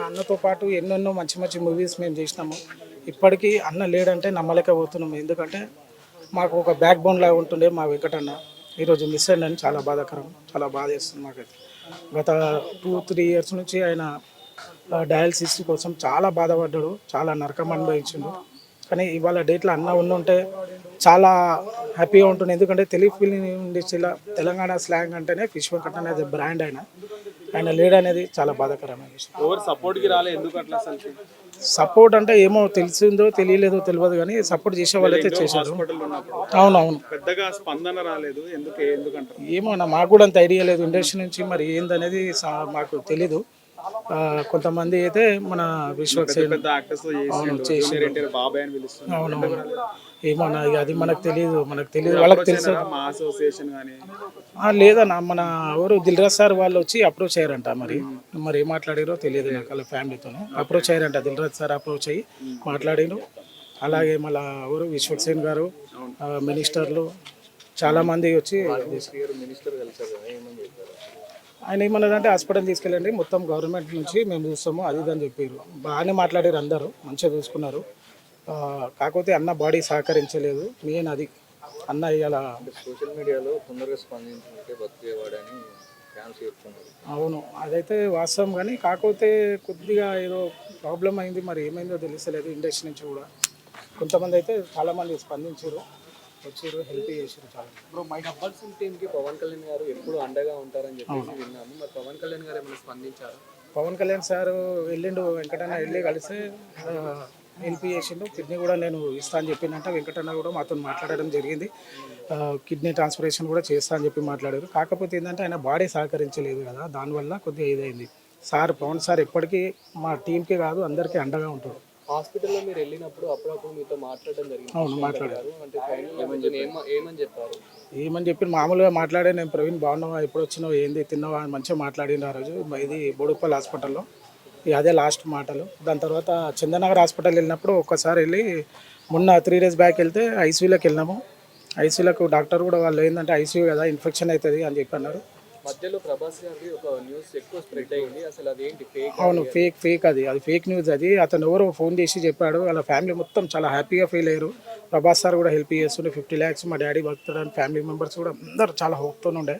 అన్నతో పాటు ఎన్నెన్నో మంచి మంచి మూవీస్ మేము చేసినాము. ఇప్పటికీ అన్న లేడంటే నమ్మలేకపోతున్నాము. ఎందుకంటే మాకు ఒక బ్యాక్ బోన్ లాగా ఉంటుండే మా వెంకటన్న. ఈరోజు మిస్ అయ్యిందని చాలా బాధాకరం, చాలా బాధ వేస్తుంది మాకైతే. గత 2-3 ఇయర్స్ నుంచి ఆయన డయాలసిస్ కోసం చాలా బాధపడ్డాడు, చాలా నరకం అనుభవించిండు. కానీ ఇవాళ డేట్లో అన్న ఉండుంటే చాలా హ్యాపీగా ఉంటుంది. ఎందుకంటే తెలుగు ఫిలిం ఇండస్ట్రీలో తెలంగాణ స్లాంగ్ అంటేనే ఫిష్ వెంకట అనేది బ్రాండ్. ఆయన లేడనేది చాలా బాధాకరమైన విషయం. సపోర్ట్ అంటే ఏమో తెలిసిందో తెలియలేదో తెలియదు, కానీ సపోర్ట్ చేసే వాళ్ళైతే చేశారు. అవునవును, పెద్దగా స్పందన రాలేదు. ఏమో మాకు కూడా అంత ఐడియా లేదు ఇండస్ట్రీ నుంచి, మరి ఏందనేది మాకు తెలీదు. కొంతమంది అయితే మన విశ్వక్సేన్ అవునవును, ఏమన్నా అది మనకు తెలియదు వాళ్ళకి తెలుసు లేదన్నా. మన ఎవరు దిల్రాజ్ సార్ వాళ్ళు వచ్చి అప్రోచ్ అయ్యారంట. మరి ఏం మాట్లాడారో తెలియదు నాకు. వాళ్ళ ఫ్యామిలీతో అప్రోచ్ అయ్యారంట, దిల్రాజ్ సార్ అప్రోచ్ అయ్యి మాట్లాడారు. అలాగే మళ్ళీ ఎవరు విశ్వక్సేన్ గారు, మినిస్టర్లు చాలామంది వచ్చి ఆయన ఏమన్నారంటే హాస్పిటల్ తీసుకెళ్ళండి, మొత్తం గవర్నమెంట్ నుంచి మేము చూస్తాము అది ఇది అని చెప్పారు. బాగానే మాట్లాడారు, అందరూ మంచిగా చూసుకున్నారు. కాకపోతే అన్న బాడీ సహకరించలేదు. మెయిన్ అది అన్న ఇవాళ సోషల్ మీడియాలో తొందరగా స్పందించుకుంటే బతికేవాడని ఫ్యాన్స్ చెప్తున్నారు. అవును, అదైతే వాస్తవం. కానీ కాకపోతే కొద్దిగా ఏదో ప్రాబ్లం అయింది, మరి ఏమైందో తెలియలేదు. ఇండస్ట్రీ నుంచి కూడా కొంతమంది అయితే చాలామంది స్పందించారు, వచ్చారు, హెల్ప్ చేశారు చాలా. ఇప్పుడు మై గబ్బర్ సింగ్ టీమ్కి పవన్ కళ్యాణ్ గారు ఎప్పుడు అండగా ఉంటారని చెప్పేసి విన్నాము. మరి పవన్ కళ్యాణ్ గారు ఏమైనా స్పందించారు? పవన్ కళ్యాణ్ సార్ వెళ్ళిండు, వెంకటన్న వెళ్ళి కలిసి హెల్ప్ చేసిండు. కిడ్నీ కూడా నేను ఇస్తా అని చెప్పిందంట. వెంకటన్న కూడా మాతో మాట్లాడడం జరిగింది. కిడ్నీ ట్రాన్స్ప్లాంటేషన్ కూడా చేస్తా అని చెప్పి మాట్లాడారు. కాకపోతే ఏంటంటే ఆయన బాడీ సహకరించలేదు కదా, దానివల్ల కొద్దిగా ఇదైంది. పవన్ సార్ ఎప్పటికీ మా టీంకి కాదు అందరికీ అండగా ఉంటారు. హాస్పిటల్లో మీరు వెళ్ళినప్పుడు అప్పుడప్పుడు మీతో మాట్లాడడం జరిగింది. అవును, మాట్లాడారు. అంటే ఏమని చెప్పారు? ఏమని చెప్పి మామూలుగా మాట్లాడే, నేను ప్రవీణ్ బాగున్నావా, ఎప్పుడు వచ్చినావు, ఏంది తిన్నావా అని మంచిగా మాట్లాడిండు ఆ రోజు. ఇది బోడుప్పల్ హాస్పిటల్లో. అదే లాస్ట్ మాటలు. దాని తర్వాత చందనగర్ హాస్పిటల్ వెళ్ళినప్పుడు ఒక్కసారి వెళ్ళి మొన్న 3 days బ్యాక్ వెళ్తే ఐసీయూలోకి వెళ్ళినాము. ఐసీయూలకు డాక్టర్ కూడా వాళ్ళు ఏంటంటే ఐసీయూ కదా ఇన్ఫెక్షన్ అవుతుంది అని చెప్పి అన్నారు. మధ్యలో ప్రభాస్ గారి ఒక న్యూస్ ఎక్కువ స్ప్రెడ్ అయ్యింది, అసలు అదేంటి ఫేక్? అవును, ఫేక్ అది ఫేక్ న్యూస్. అది అతను ఎవరో ఫోన్ చేసి చెప్పాడు. వాళ్ళ ఫ్యామిలీ మొత్తం చాలా హ్యాపీగా ఫీల్ అయ్యారు. ప్రభాస్ సార్ కూడా హెల్ప్ చేస్తుండే, 50 lakhs మా డాడీ బతుకుతాడని ఫ్యామిలీ మెంబర్స్ కూడా అందరు చాలా హోప్తో ఉండే.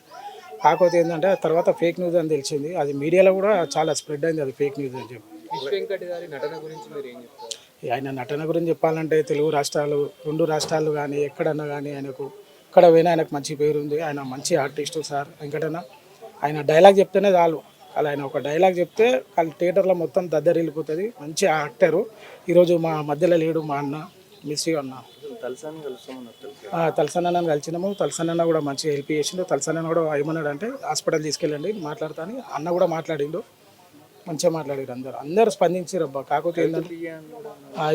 కాకపోతే ఏంటంటే తర్వాత ఫేక్ న్యూస్ అని తెలిసింది. అది మీడియాలో కూడా చాలా స్ప్రెడ్ అయింది, అది ఫేక్ న్యూస్ అని చెప్పి. వెంకట్ గారి నటన గురించి మీరు ఏం చెప్తారు? ఆయన నటన గురించి చెప్పాలంటే తెలుగు రాష్ట్రాలు 2 రాష్ట్రాలు కానీ ఎక్కడన్నా కానీ ఆయనకు ఎక్కడ పోయినా ఆయనకు మంచి పేరు ఉంది. ఆయన మంచి ఆర్టిస్టు సార్ వెంకటన్న. ఆయన డైలాగ్ చెప్తేనే చాలు. అలా ఆయన ఒక డైలాగ్ చెప్తే వాళ్ళ థియేటర్లో మొత్తం దద్దరిల్లిపోతుంది. మంచి యాక్టరు. ఈరోజు మా మధ్యలో లేడు మా అన్న, మిస్ యూ అన్న. తలసన్న కలిసినాము. తలసన్న కూడా మంచిగా హెల్ప్ చేసిండు. తలసన్న కూడా ఏమన్నాడు అంటే హాస్పిటల్ తీసుకెళ్ళండి మాట్లాడతా అని. అన్న కూడా మాట్లాడిండు, మంచిగా మాట్లాడారు. అందరు స్పందించారు అబ్బా. కాకపోతే ఏంటంటే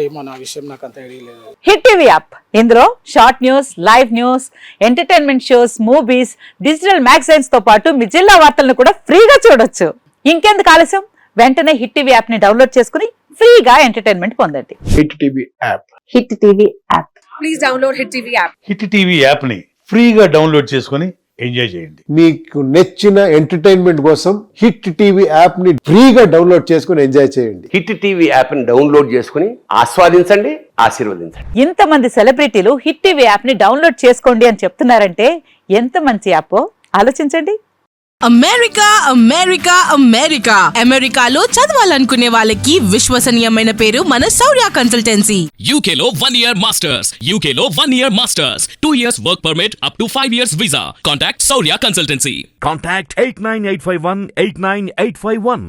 ఏమో నా విషయం నాకు అంత ఐడియా లేదు. హిట్ టీవీ యాప్, ఇందులో short news, live news, entertainment shows, movies, digital magazines తో పాటు మీ జిల్లా వార్తలను కూడా ఫ్రీగా చూడొచ్చు. ఇంకెందుకు ఆలస్యం, వెంటనే హిట్ టీవీ యాప్ ని డౌన్లోడ్ చేసుకుని ఫ్రీగా ఎంటర్టైన్మెంట్ పొందండి. Hit TV app. Hit TV app. Please download hit TV app. Hit TV app ని ఫ్రీగా డౌన్లోడ్ చేసుకుని ఎంజాయ్ చేయండి. మీకు నచ్చిన ఎంటర్టైన్మెంట్ కోసం హిట్ టీవీ యాప్ ని ఫ్రీగా డౌన్లోడ్ చేసుకుని ఎంజాయ్ చేయండి. హిట్ టీవీ యాప్ ని డౌన్లోడ్ చేసుకుని ఆస్వాదించండి, ఆశీర్వదించండి. ఇంతమంది సెలబ్రిటీలు హిట్ టీవీ యాప్ ని డౌన్లోడ్ చేసుకోండి అని చెప్తున్నారంటే ఎంత మంచి యాప్ ఆలోచించండి. అమెరికా అమెరికా అమెరికా అమెరికాలో చదవాలనుకునే వాళ్ళకి విశ్వసనీయమైన పేరు మన శౌర్య కన్సల్టెన్సీ. UK లో 1 year masters. UK లో 1 year masters. 2 years work permit up to 5 years visa. Contact Saurya Consultancy. Contact 89851 89851.